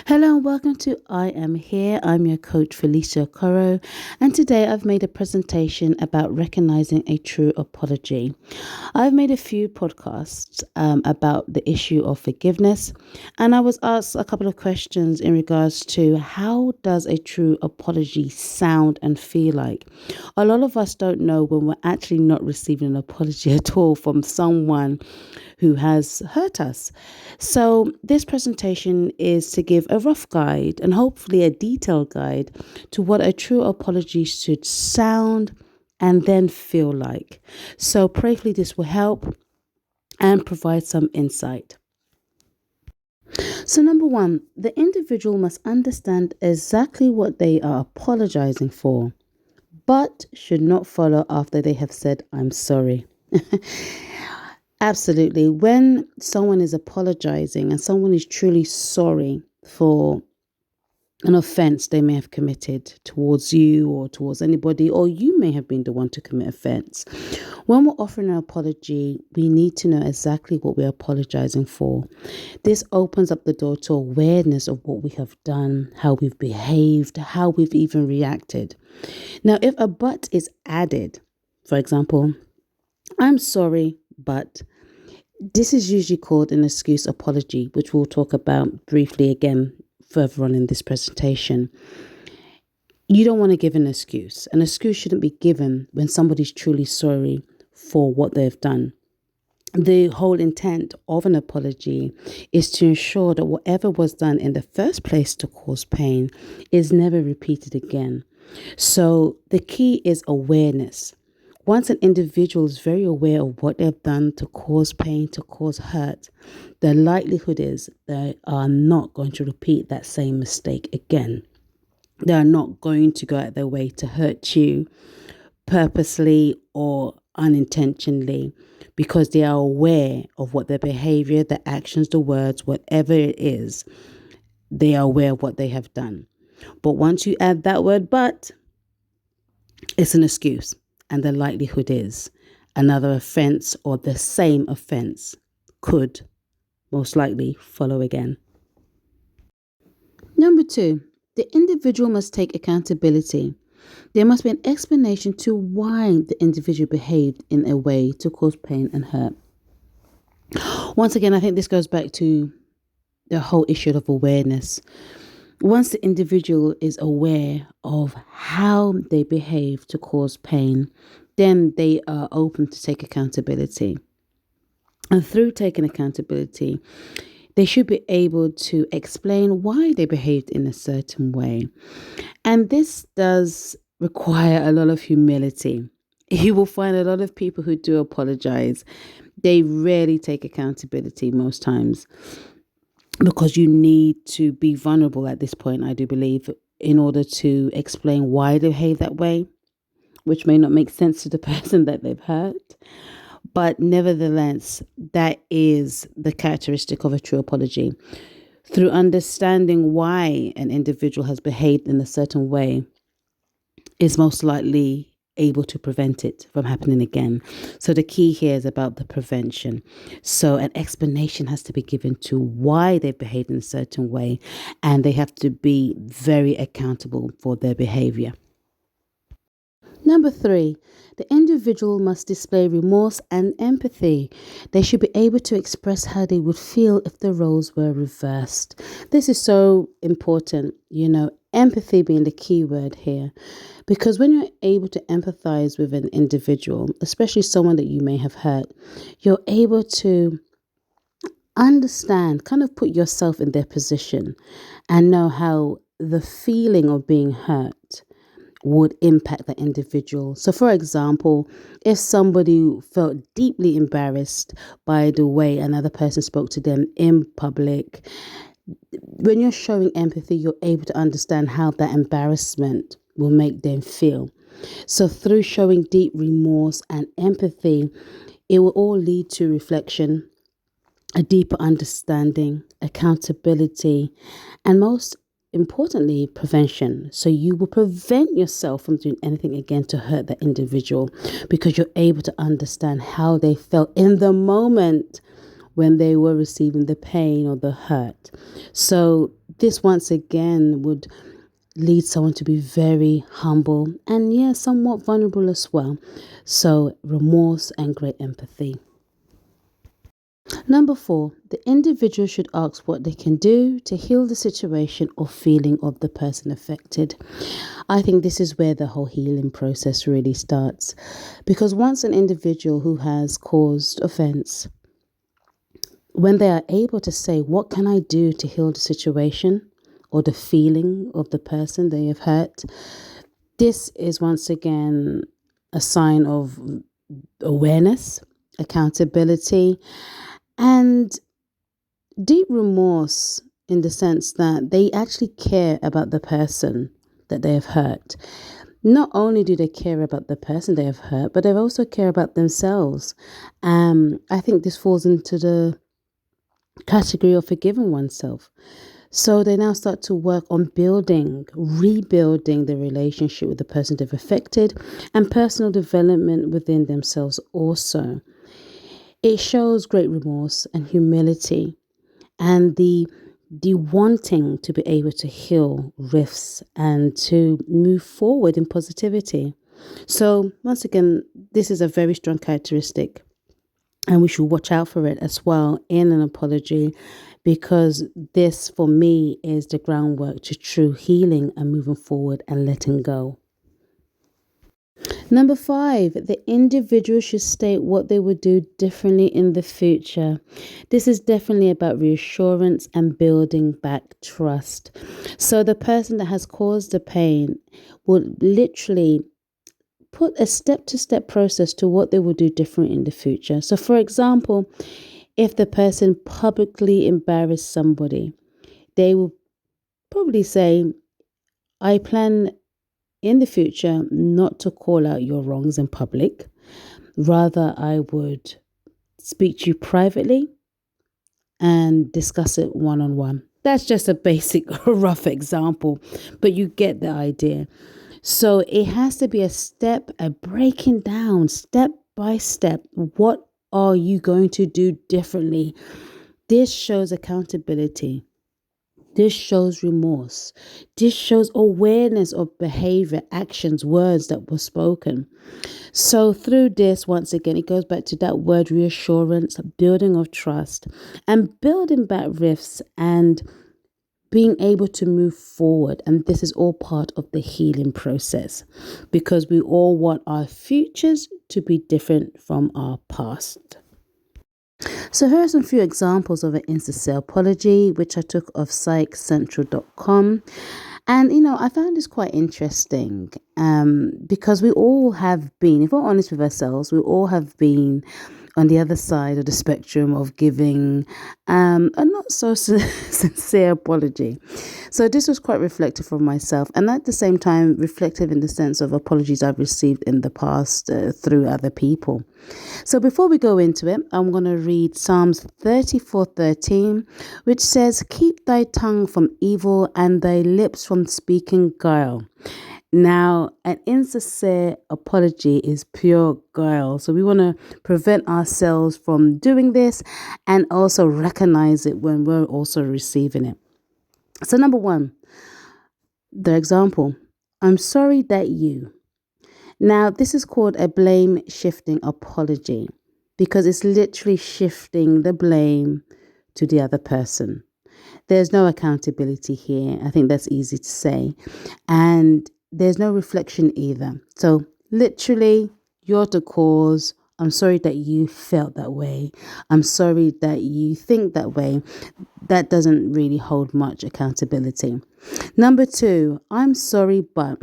Hello and welcome to I Am Here. I'm your coach Felicia Coro, and today I've made a presentation about recognizing a true apology. I've made a few podcasts about the issue of forgiveness, and I was asked a couple of questions in regards to how does a true apology sound and feel like. A lot of us don't know when we're actually not receiving an apology at all from someone who has hurt us. So, this presentation is to give a rough guide and hopefully a detailed guide to what a true apology should sound and then feel like. So, prayerfully, this will help and provide some insight. So, number one, the individual must understand exactly what they are apologizing for, but should not follow after they have said, I'm sorry. Absolutely. When someone is apologizing and someone is truly sorry for an offense they may have committed towards you or towards anybody, or you may have been the one to commit offense. When we're offering an apology, we need to know exactly what we're apologizing for. This opens up the door to awareness of what we have done, how we've behaved, how we've even reacted. Now, if a but is added, for example, I'm sorry, but this is usually called an excuse apology, which we'll talk about briefly again further on in this presentation. You don't want to give an excuse. An excuse shouldn't be given when somebody's truly sorry for what they've done. The whole intent of an apology is to ensure that whatever was done in the first place to cause pain is never repeated again. So the key is awareness. Once an individual is very aware of what they've done to cause pain, to cause hurt, the likelihood is they are not going to repeat that same mistake again. They are not going to go out their way to hurt you purposely or unintentionally because they are aware of what their behavior, their actions, the words, whatever it is, they are aware of what they have done. But once you add that word but, it's an excuse. And the likelihood is another offense or the same offense could most likely follow again. Number two, the individual must take accountability. There must be an explanation to why the individual behaved in a way to cause pain and hurt. Once again, I think this goes back to the whole issue of awareness. Once the individual is aware of how they behave to cause pain, then they are open to take accountability. And through taking accountability, they should be able to explain why they behaved in a certain way. And this does require a lot of humility. You will find a lot of people who do apologize. They rarely take accountability most times, because you need to be vulnerable at this point, I do believe, in order to explain why they behave that way, which may not make sense to the person that they've hurt. But nevertheless, that is the characteristic of a true apology. Through understanding why an individual has behaved in a certain way is most likely able to prevent it from happening again. So the key here is about the prevention. So an explanation has to be given to why they behaved in a certain way, and they have to be very accountable for their behavior. Number three, the individual must display remorse and empathy. They should be able to express how they would feel if the roles were reversed. This is so important, empathy being the key word here. Because when you're able to empathize with an individual, especially someone that you may have hurt, you're able to understand, kind of put yourself in their position and know how the feeling of being hurt would impact the individual. So, for example, if somebody felt deeply embarrassed by the way another person spoke to them in public, when you're showing empathy, you're able to understand how that embarrassment will make them feel. So, through showing deep remorse and empathy, it will all lead to reflection, a deeper understanding, accountability, and most importantly, prevention. So you will prevent yourself from doing anything again to hurt that individual, because you're able to understand how they felt in the moment when they were receiving the pain or the hurt. So this once again would lead someone to be very humble and, yeah, somewhat vulnerable as well. So remorse and great empathy. Number 4, the individual should ask what they can do to heal the situation or feeling of the person affected. I think this is where the whole healing process really starts, because once an individual who has caused offense, when they are able to say, what can I do to heal the situation or the feeling of the person they have hurt, this is once again a sign of awareness, accountability, and deep remorse, in the sense that they actually care about the person that they have hurt. Not only do they care about the person they have hurt, but they also care about themselves. I think this falls into the category of forgiving oneself. So they now start to work on rebuilding the relationship with the person they've affected, and personal development within themselves also. It shows great remorse and humility, and the wanting to be able to heal rifts and to move forward in positivity. So once again, this is a very strong characteristic, and we should watch out for it as well in an apology, because this for me is the groundwork to true healing and moving forward and letting go. Number 5, the individual should state what they would do differently in the future. This is definitely about reassurance and building back trust. So the person that has caused the pain would literally put a step-to-step process to what they would do different in the future. So for example, if the person publicly embarrassed somebody, they will probably say, I plan in the future not to call out your wrongs in public. Rather, I would speak to you privately and discuss it one-on-one. That's just a basic rough example, but you get the idea. So it has to be a breaking down step by step. What are you going to do differently? This shows accountability. This shows remorse. This shows awareness of behavior, actions, words that were spoken. So through this, once again, it goes back to that word reassurance, building of trust, and building back rifts and being able to move forward. And this is all part of the healing process, because we all want our futures to be different from our past. So here are some few examples of an insincere apology, which I took off psychcentral.com. And, I found this quite interesting because we all have been, if we're honest with ourselves, we all have been on the other side of the spectrum of giving a not so sincere apology. So this was quite reflective for myself, and at the same time reflective in the sense of apologies I've received in the past through other people. So before we go into it, I'm going to read Psalms 34:13, which says, "Keep thy tongue from evil and thy lips from speaking guile." Now, an insincere apology is pure guile. So we want to prevent ourselves from doing this and also recognize it when we're also receiving it. So number 1, the example, I'm sorry that you. Now, this is called a blame shifting apology, because it's literally shifting the blame to the other person. There's no accountability here. I think that's easy to say. And there's no reflection either. So literally, you're the cause. I'm sorry that you felt that way. I'm sorry that you think that way. That doesn't really hold much accountability. Number 2, I'm sorry, but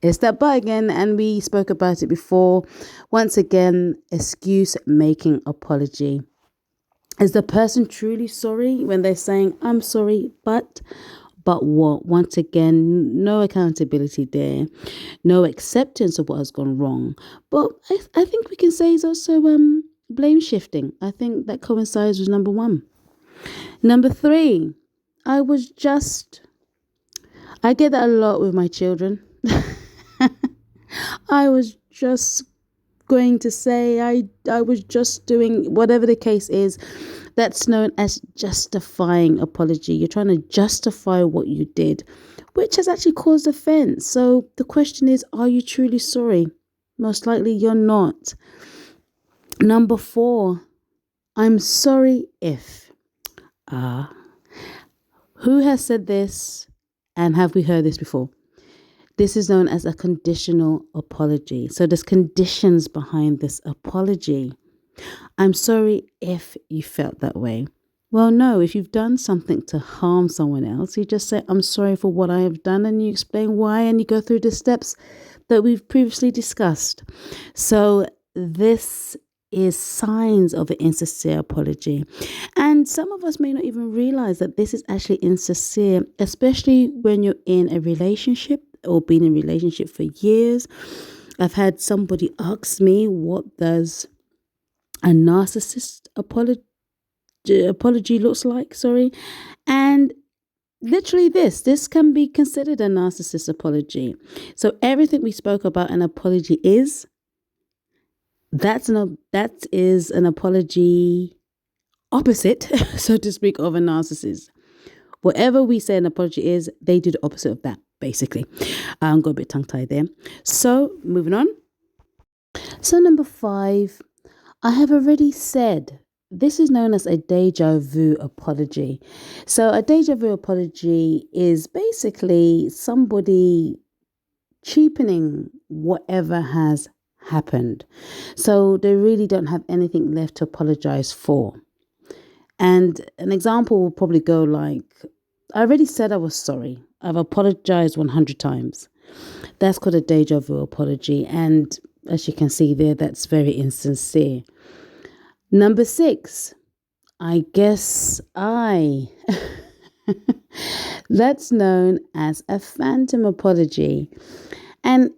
it's that but again, and we spoke about it before. Once again, excuse making apology. Is the person truly sorry when they're saying, I'm sorry, but what? Once again, no accountability there, no acceptance of what has gone wrong. But I think we can say it's also blame shifting. I think that coincides with number 1. Number 3, I get that a lot with my children. I was just going to say. I was just doing whatever the case is. That's known as justifying apology. You're trying to justify what you did, which has actually caused offense. So the question is, are you truly sorry? Most likely you're not. Number 4, I'm sorry if. Who has said this, and have we heard this before? This is known as a conditional apology. So there's conditions behind this apology. I'm sorry if you felt that way. Well, no, if you've done something to harm someone else, you just say, I'm sorry for what I have done, and you explain why, and you go through the steps that we've previously discussed. So this is signs of an insincere apology. And some of us may not even realize that this is actually insincere, especially when you're in a relationship or been in a relationship for years. I've had somebody ask me, what does a narcissist apology looks like? And literally this can be considered a narcissist apology. So everything we spoke about an apology is, that is an apology opposite, so to speak, of a narcissist. Whatever we say an apology is, they do the opposite of that, basically. Got a bit tongue-tied there. So moving on. So number 5, I have already said, this is known as a deja vu apology. So a deja vu apology is basically somebody cheapening whatever has happened. So they really don't have anything left to apologize for. And an example will probably go like, I already said I was sorry. I've apologized 100 times. That's called a deja vu apology. And as you can see there, that's very insincere. Number 6, I guess that's known as a phantom apology. And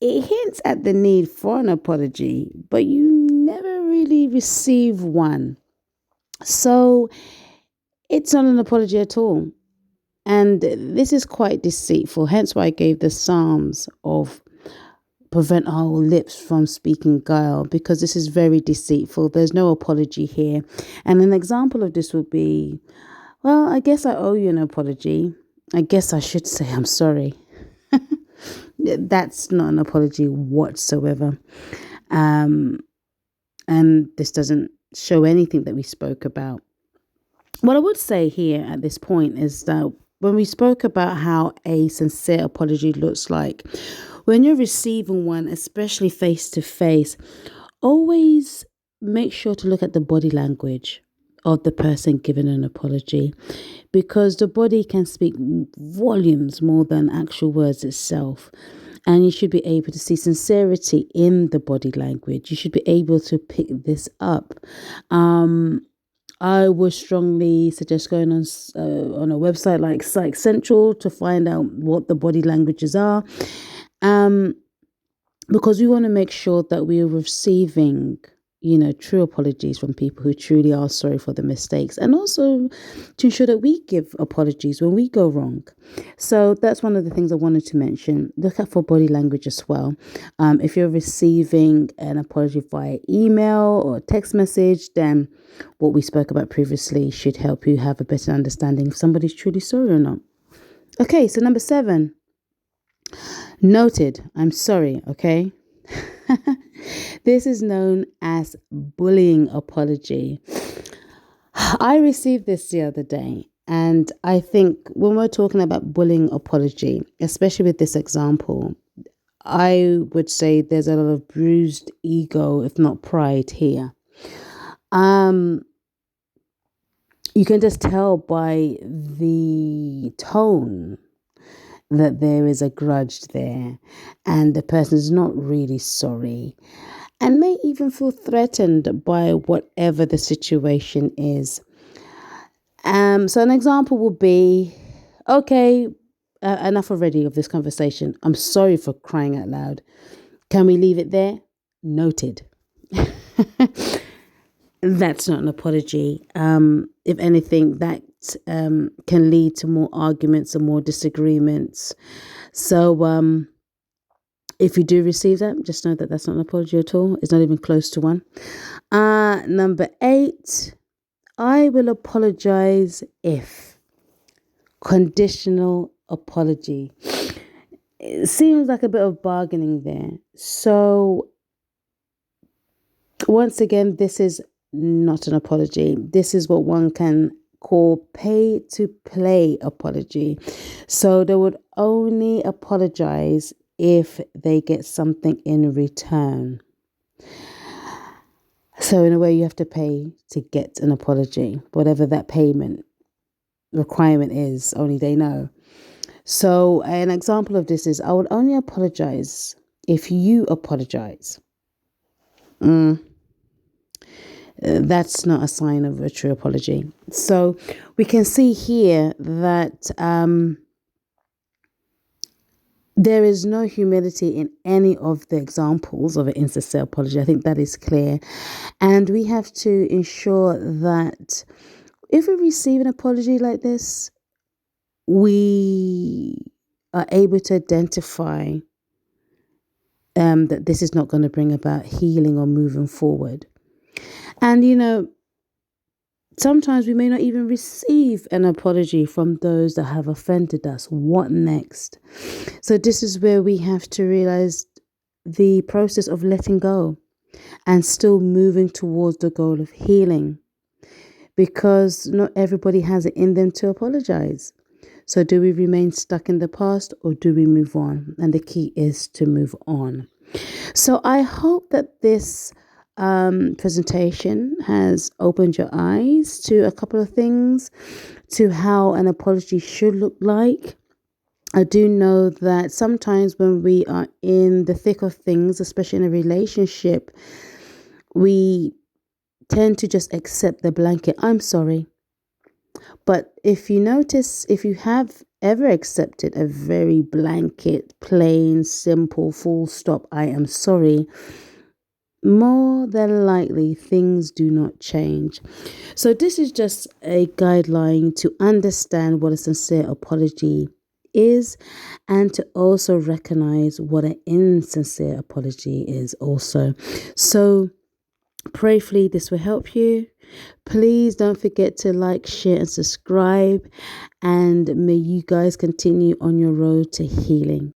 it hints at the need for an apology, but you never really receive one. So it's not an apology at all. And this is quite deceitful. Hence why I gave the Psalms of prevent our lips from speaking guile, because this is very deceitful. There's no apology here. And an example of this would be, well, I guess I owe you an apology. I guess I should say I'm sorry. That's not an apology whatsoever. And this doesn't show anything that we spoke about. What I would say here at this point is that when we spoke about how a sincere apology looks like, when you're receiving one, especially face to face, always make sure to look at the body language of the person giving an apology, because the body can speak volumes more than actual words itself. And you should be able to see sincerity in the body language. You should be able to pick this up. I would strongly suggest going on a website like Psych Central to find out what the body languages are. Because we want to make sure that we are receiving, true apologies from people who truly are sorry for the mistakes, and also to ensure that we give apologies when we go wrong. So that's one of the things I wanted to mention. Look out for body language as well. If you're receiving an apology via email or text message, then what we spoke about previously should help you have a better understanding if somebody's truly sorry or not. Okay, so number 7. Noted, I'm sorry, okay? This is known as bullying apology. I received this the other day, and I think when we're talking about bullying apology, especially with this example, I would say there's a lot of bruised ego, if not pride here. You can just tell by the tone that there is a grudge there, and the person is not really sorry, and may even feel threatened by whatever the situation is. So an example would be, okay, enough already of this conversation. I'm sorry for crying out loud. Can we leave it there? Noted. That's not an apology. If anything, that can lead to more arguments and more disagreements. So If you do receive that, just know that that's not an apology at all. It's not even close to one. Number 8, I will apologize if. Conditional apology. It seems like a bit of bargaining there. So, once again, this is not an apology. This is what one can call pay to play apology. So, they would only apologize if they get something in return. So, in a way, you have to pay to get an apology, whatever that payment requirement is, only they know. So, an example of this is I would only apologize if you apologize. That's not a sign of a true apology. So, we can see here that there is no humility in any of the examples of an insincere apology. I think that is clear. And we have to ensure that if we receive an apology like this, we are able to identify that this is not going to bring about healing or moving forward. And, sometimes we may not even receive an apology from those that have offended us. What next? So this is where we have to realize the process of letting go and still moving towards the goal of healing, because not everybody has it in them to apologize. So do we remain stuck in the past or do we move on? And the key is to move on. So I hope that this presentation has opened your eyes to a couple of things, to how an apology should look like. I do know that sometimes when we are in the thick of things, especially in a relationship, we tend to just accept the blanket, I'm sorry. But if you notice, if you have ever accepted a very blanket, plain, simple, full stop, I am sorry, more than likely things do not change. So this is just a guideline to understand what a sincere apology is, and to also recognize what an insincere apology is also. So prayerfully, this will help you. Please don't forget to like, share, and subscribe. And may you guys continue on your road to healing.